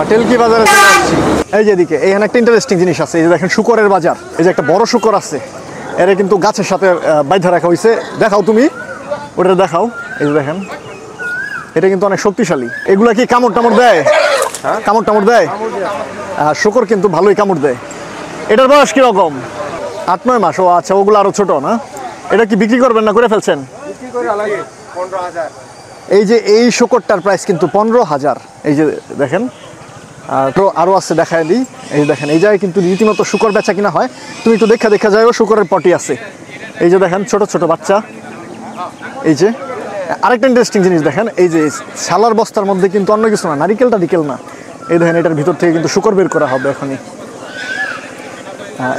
টেলকি বাজারে চলে আসছি। এই যে এদিকে এইখানে একটা ইন্টারেস্টিং জিনিস আছে, এই যে দেখেন শুকরের বাজার। এই যে একটা বড় শুকর আছে, এর কিন্তু গাছের সাথে বাইধা রাখা হয়েছে। দেখাও তুমি, ওটা দেখাও। এই যে দেখেন, এটা কিন্তু অনেক শক্তিশালী। এগুলা কি কামড় টামড় দেয়? কামড় টামড় দেয়? শুকর কিন্তু ভালোই কামড় দেয়। এটার বয়স কিরকম? 8-9 মাস। ও আচ্ছা, ওগুলো আরো ছোট না? এটা কি বিক্রি করবেন না করে ফেলছেন? এই যে এই শুকরটার প্রাইস কিন্তু 15,000। এই যে দেখেন, তো আরো আছে, দেখায় দিই। এই যে দেখেন, এই জায়গায় কিন্তু রীতিমতো শুকর বেচা কিনা হয়। তুমি একটু দেখা যাও, শুকরের পটি আছে। এই যে দেখেন, ছোট ছোট বাচ্চা। এই যে আরেকটা ইন্টারেস্টিং জিনিস দেখেন, এই যে শালার বস্তার মধ্যে কিন্তু অন্য কিছু না, নারিকেলটা নিকেল না। এই দেখেন, এটার ভিতর থেকে কিন্তু শুকর বের করা হবে এখনই।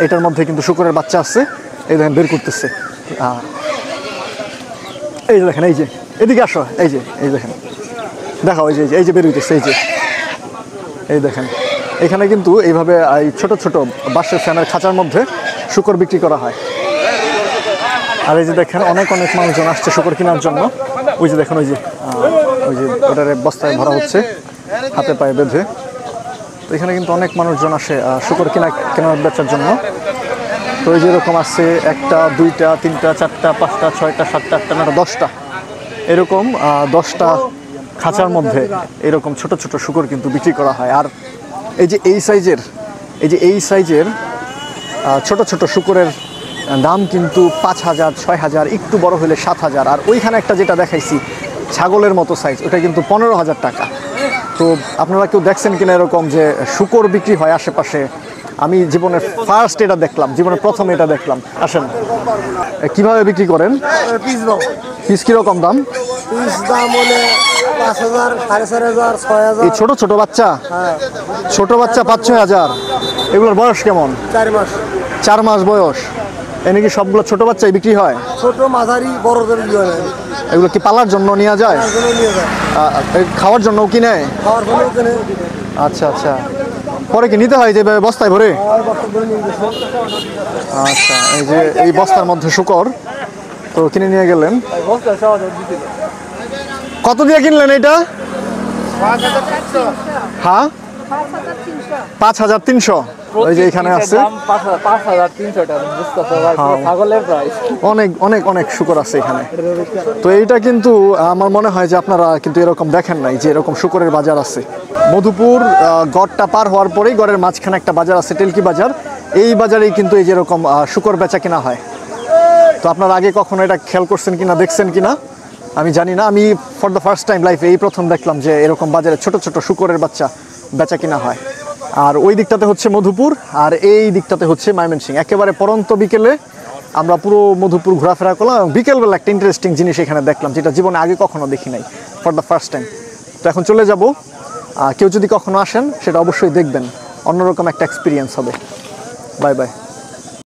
এটার মধ্যে কিন্তু শুকরের বাচ্চা আছে। এই দেখেন, বের করতেছে। এই যে দেখেন, এই যে এদিকে আসো। এই যে দেখেন, দেখাও। এই যে বের হইতেছে। এই দেখেন, এখানে কিন্তু এইভাবে এই ছোট ছোট বাঁশের ফ্যানের খাঁচার মধ্যে শুকর বিক্রি করা হয়। আর এই যে দেখেন, অনেক মানুষজন আসছে শুকর কেনার জন্য। ওই যে দেখেন, ওই যে ওটারে বস্তায় ভরা হচ্ছে, হাতে পায়ে বেঁধে। তো এখানে কিন্তু অনেক মানুষজন আসে শুকর কেনার বেচার জন্য। তো এই যে এরকম আছে 1টা 2টা 3টা 4টা 5টা 6টা 7টা 8টা 9টা 10টা, এরকম 10টা খাঁচার মধ্যে এরকম ছোট ছোট শুকর কিন্তু বিক্রি করা হয়। আর এই যে এই সাইজের ছোট ছোট শুকরের দাম কিন্তু 5,000 6,000, একটু বড় হলে 7,000। আর ওইখানে একটা যেটা দেখাইছি ছাগলের মতো সাইজ, ওটা কিন্তু 15,000 টাকা। তো আপনারা কেউ দেখছেন কিনা এরকম যে শুকর বিক্রি হয় আশেপাশে? আমি জীবনের ফার্স্ট এটা দেখলাম, জীবনের প্রথম এটা দেখলাম। আসেন, কিভাবে বিক্রি করেন? পিস কিরকম দাম? দাম হলে 5,000, 4,500, 6,000। এই ছোট ছোট বাচ্চা? ছোট বাচ্চা 5-6 হাজার। এগুলোর বয়স কেমন? 4 মাস। 4 মাস বয়স। এনে কি সবগুলো ছোট বাচ্চাই বিক্রি হয়? ছোট মাঝারি বড়দের বিক্রি হয়। এগুলো কি পালার জন্য নেওয়া যায়? খাওয়ার জন্যও কি নেয়? খাওয়ার জন্য কিনে। আচ্ছা, পরে কি নিতে হয় যে বস্তায় ভরে? আচ্ছা, এই যে এই বস্তার মধ্যে শুকর তো কিনে নিয়ে গেলেন। কত দিয়ে কিনলেন এটা? 5,300। হ্যাঁ, 5,300। ওই যে এখানে আছে 5,300 টাকা। ছাগলের প্রাইস অনেক শুকর আছে এখানে। তো এইটা কিন্তু আমার মনে হয় যে আপনারা কিন্তু এরকম দেখেন নাই যে এরকম শুকরের বাজার আছে। মধুপুর গড়টা পার হওয়ার পরেই গড়ের মাঝখানে একটা বাজার আছে, টেলকি বাজার। এই বাজারেই কিন্তু এই যেরকম শুকর বেচা কিনা হয়। তো আপনারা আগে কখনো এটা খেয়াল করছেন কিনা, দেখছেন কিনা আমি জানি না। আমি ফর দ্য ফার্স্ট টাইম লাইফে এই প্রথম দেখলাম যে এরকম বাজারে ছোট ছোট শুকরের বাচ্চা বেচা কিনা হয়। আর ওই দিকটাতে হচ্ছে মধুপুর, আর এই দিকটাতে হচ্ছে ময়মনসিংহ। একেবারে পরন্ত বিকেলে আমরা পুরো মধুপুর ঘোরাফেরা করলাম এবং বিকেলবেলা একটা ইন্টারেস্টিং জিনিস এখানে দেখলাম, যেটা জীবনে আগে কখনো দেখি নাই, ফর দ্য ফার্স্ট টাইম। তো এখন চলে যাব। কেউ যদি কখনো আসেন সেটা অবশ্যই দেখবেন, অন্যরকম একটা এক্সপিরিয়েন্স হবে। Bye bye.